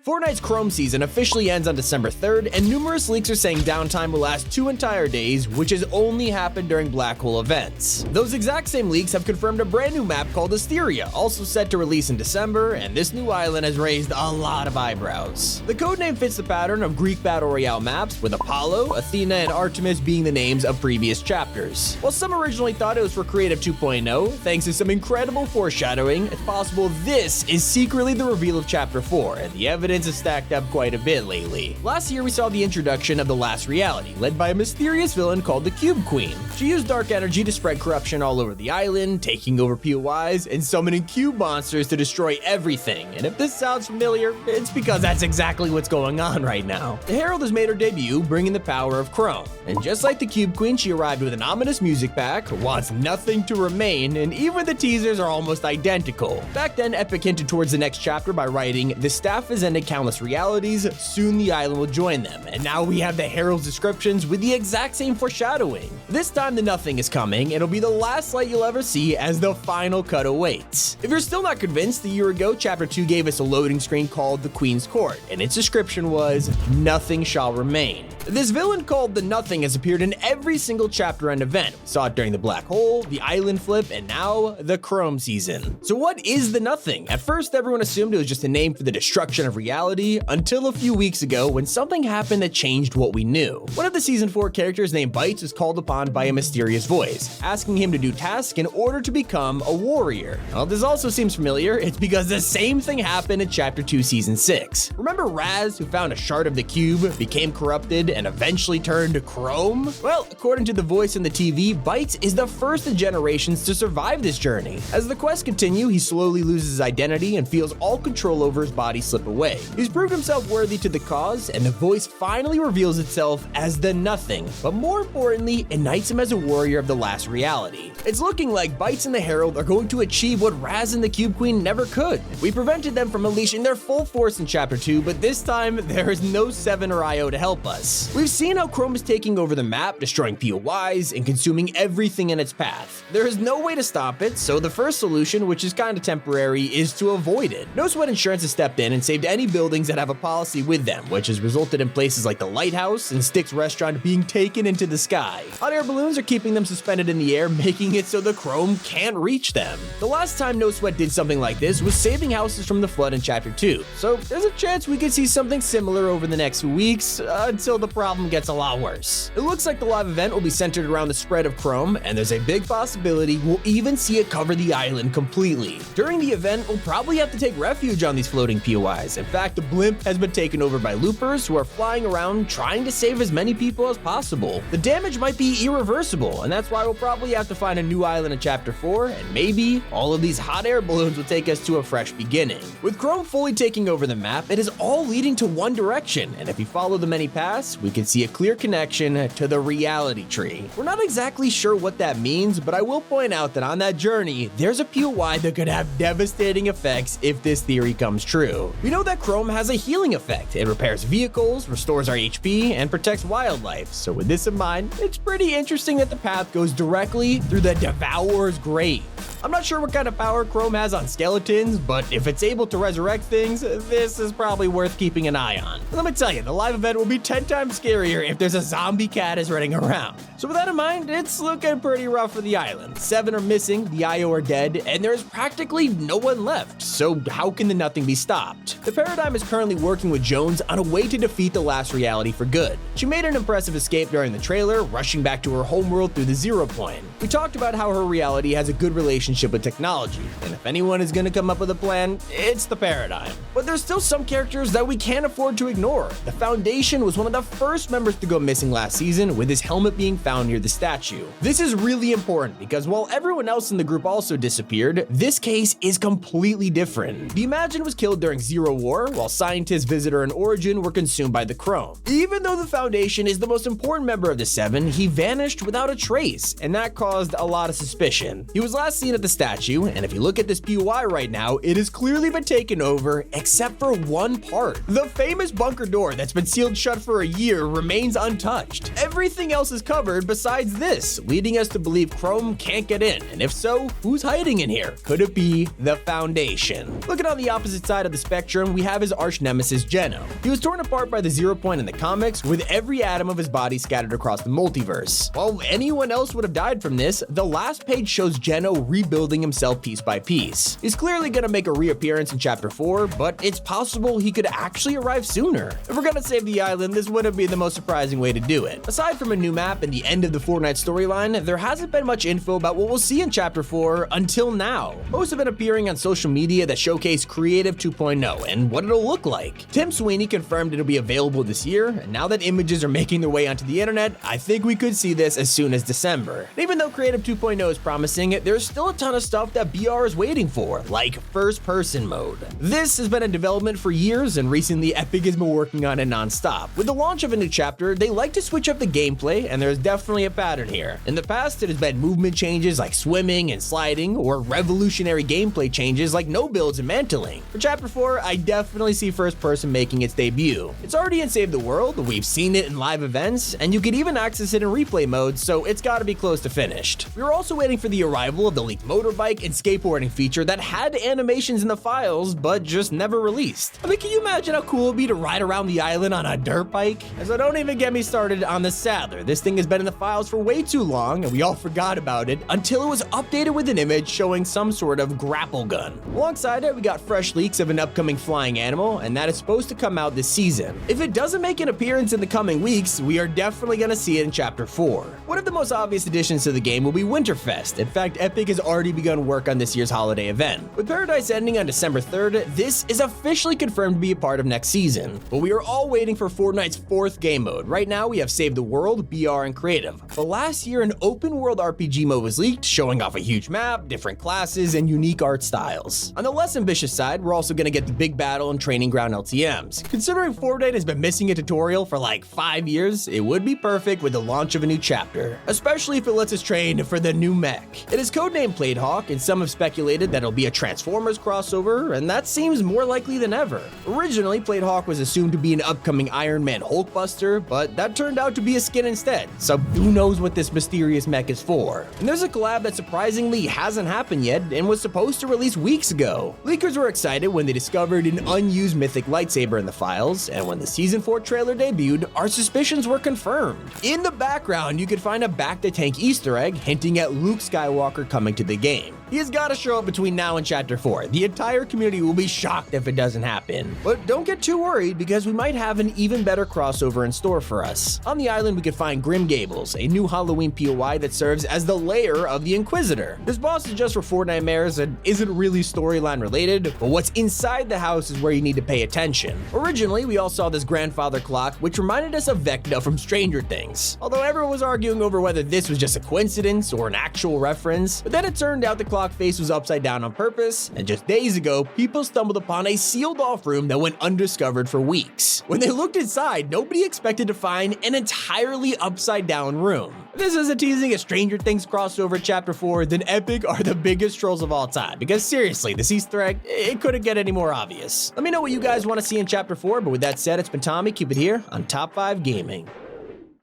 Fortnite's Chrome season officially ends on December 3rd, and numerous leaks are saying downtime will last 2 entire days, which has only happened during Black Hole events. Those exact same leaks have confirmed a brand new map called Asteria, also set to release in December, and this new island has raised a lot of eyebrows. The codename fits the pattern of Greek Battle Royale maps, with Apollo, Athena, and Artemis being the names of previous chapters. While some originally thought it was for Creative 2.0, thanks to some incredible foreshadowing, it's possible this is secretly the reveal of Chapter 4, and the evidence has stacked up quite a bit lately. Last year we saw the introduction of the Last Reality, led by a mysterious villain called the Cube Queen. She used dark energy to spread corruption all over the island, taking over POIs, and summoning cube monsters to destroy everything. And if this sounds familiar, it's because that's exactly what's going on right now. The Herald has made her debut, bringing the power of Chrome. And just like the Cube Queen, she arrived with an ominous music pack, wants nothing to remain, and even the teasers are almost identical. Back then, Epic hinted towards the next chapter by writing, "The staff has ended countless realities, soon the island will join them." And now we have the Herald's descriptions with the exact same foreshadowing. This time the Nothing is coming, and it'll be the last light you'll ever see as the final cut awaits. If you're still not convinced, a year ago, Chapter 2 gave us a loading screen called The Queen's Court, and its description was, "Nothing shall remain." This villain called the Nothing has appeared in every single chapter and event. We saw it during the Black Hole, the Island Flip, and now the Chrome season. So what is the Nothing? At first, everyone assumed it was just a name for the destruction of reality, until a few weeks ago when something happened that changed what we knew. One of the Season 4 characters named Bites was called upon by a mysterious voice, asking him to do tasks in order to become a warrior. Well, this also seems familiar. It's because the same thing happened in Chapter 2 Season 6. Remember Raz, who found a shard of the cube, became corrupted, and eventually turned to Chrome? Well, according to the voice in the TV, Bites is the first of generations to survive this journey. As the quests continue, he slowly loses his identity and feels all control over his body slip away. He's proved himself worthy to the cause, and the voice finally reveals itself as the Nothing, but more importantly, it knights him as a warrior of the Last Reality. It's looking like Bites and the Herald are going to achieve what Raz and the Cube Queen never could. We prevented them from unleashing their full force in Chapter 2, but this time, there is no Seven or IO to help us. We've seen how Chrome is taking over the map, destroying POIs, and consuming everything in its path. There is no way to stop it, so the first solution, which is kinda temporary, is to avoid it. No Sweat Insurance has stepped in and saved any buildings that have a policy with them, which has resulted in places like the Lighthouse and Stick's restaurant being taken into the sky. Hot air balloons are keeping them suspended in the air, making it so the Chrome can't reach them. The last time No Sweat did something like this was saving houses from the flood in Chapter 2, so there's a chance we could see something similar over the next few weeks, until the problem gets a lot worse. It looks like the live event will be centered around the spread of Chrome, and there's a big possibility we'll even see it cover the island completely. During the event, we'll probably have to take refuge on these floating POIs. In fact, the blimp has been taken over by loopers who are flying around trying to save as many people as possible. The damage might be irreversible, and that's why we'll probably have to find a new island in Chapter 4, and maybe all of these hot air balloons will take us to a fresh beginning. With Chrome fully taking over the map, it is all leading to one direction, and if you follow the many paths, we can see a clear connection to the reality tree. We're not exactly sure what that means, but I will point out that on that journey, there's a POI that could have devastating effects if this theory comes true. We know that Chrome has a healing effect. It repairs vehicles, restores our HP, and protects wildlife. So with this in mind, it's pretty interesting that the path goes directly through the Devourer's grave. I'm not sure what kind of power Chrome has on skeletons, but if it's able to resurrect things, this is probably worth keeping an eye on. And let me tell you, the live event will be 10 times scarier if there's a zombie cat is running around. So with that in mind, it's looking pretty rough for the island. 7 are missing, the IO are dead, and there's practically no one left. So how can the Nothing be stopped? The Paradigm is currently working with Jones on a way to defeat the Last Reality for good. She made an impressive escape during the trailer, rushing back to her homeworld through the Zero Point. We talked about how her reality has a good relationship with technology, and if anyone is going to come up with a plan, it's the Paradigm. But there's still some characters that we can't afford to ignore. The Foundation was one of the first members to go missing last season, with his helmet being found near the statue. This is really important because while everyone else in the group also disappeared, this case is completely different. The Imagine was killed during Zero War, while Scientist, Visitor, and Origin were consumed by the Chrome. Even though the Foundation is the most important member of the 7, he vanished without a trace, and that caused a lot of suspicion. He was last seen at the statue, and if you look at this POI right now, it has clearly been taken over except for one part. The famous bunker door that's been sealed shut for a year remains untouched. Everything else is covered besides this, leading us to believe Chrome can't get in, and if so, who's hiding in here? Could it be the Foundation? Looking on the opposite side of the spectrum, we have his arch nemesis Geno. He was torn apart by the Zero Point in the comics, with every atom of his body scattered across the multiverse. While anyone else would have died from this, the last page shows Geno rebuilding himself piece by piece. He's clearly gonna make a reappearance in Chapter 4, but it's possible he could actually arrive sooner. If we're gonna save the island, this wouldn't be the most surprising way to do it. Aside from a new map and the end of the Fortnite storyline, there hasn't been much info about what we'll see in Chapter 4 until now. Posts have been appearing on social media that showcase Creative 2.0 and what it'll look like. Tim Sweeney confirmed it'll be available this year, and now that images are making their way onto the internet, I think we could see this as soon as December. And even though Creative 2.0 is promising, there's still a ton of stuff that BR is waiting for, like first-person mode. This has been in development for years, and recently Epic has been working on it non-stop. With the launch of a new chapter, they like to switch up the gameplay, and there's definitely a pattern here. In the past, it has been movement changes like swimming and sliding, or revolutionary gameplay changes like no builds and mantling. For Chapter 4, I definitely see first-person making its debut. It's already in Save the World, we've seen it in live events, and you can even access it in replay mode, so it's gotta be close to finished. We were also waiting for the arrival of the leaked motorbike and skateboarding feature that had animations in the files, but just never released. I mean, can you imagine how cool it'd be to ride around the island on a dirt bike? And so don't even get me started on the Saddler. This thing has been in the files for way too long, and we all forgot about it until it was updated with an image showing some sort of grapple gun. Alongside it, we got fresh leaks of an upcoming flying animal, and that is supposed to come out this season. If it doesn't make an appearance in the coming weeks, we are definitely gonna see it in Chapter 4. One of the most obvious additions to the game will be Winterfest. In fact, Epic has already begun work on this year's holiday event. With Paradise ending on December 3rd, this is officially confirmed to be a part of next season. But we are all waiting for Fortnite's 4th game mode. Right now, we have Save the World, BR, and Creative. But last year, an open world RPG mode was leaked, showing off a huge map, different classes, and unique art styles. On the less ambitious side, we're also gonna get the big battle and training ground LTMs. Considering Fortnite has been missing a tutorial for like 5 years, it would be perfect with the launch of a new chapter, especially if it lets us train for the new mech. It is codenamed Pladehawk, and some have speculated that it'll be a Transformers crossover, and that seems more likely than ever. Originally, Pladehawk was assumed to be an upcoming Iron Man Hulkbuster, but that turned out to be a skin instead, so who knows what this mysterious mech is for. And there's a collab that surprisingly hasn't happened yet and was supposed to release weeks ago. Leakers were excited when they discovered an unused mythic lightsaber in the files, and when the Season 4 trailer debuted, our suspicions were confirmed. In the background, you could find a back-to-tank Easter egg hinting at Luke Skywalker coming to the game. He has got to show up between now and Chapter 4. The entire community will be shocked if it doesn't happen. But don't get too worried, because we might have an even better crossover in store for us. On the island, we could find Grim Gables, a new Halloween POI that serves as the lair of the Inquisitor. This boss is just for Fortnitemares and isn't really storyline related, but what's inside the house is where you need to pay attention. Originally, we all saw this grandfather clock, which reminded us of Vecna from Stranger Things. Although everyone was arguing over whether this was just a coincidence or an actual reference, but then it turned out the clock face was upside down on purpose, and just days ago, people stumbled upon a sealed off room that went undiscovered for weeks. When they looked inside, nobody expected to find an entirely upside down room. If this isn't teasing a Stranger Things crossover Chapter 4, then Epic are the biggest trolls of all time, because seriously, this Easter egg, it couldn't get any more obvious. Let me know what you guys want to see in Chapter 4, but with that said, it's been Tommy, keep it here on Top 5 Gaming.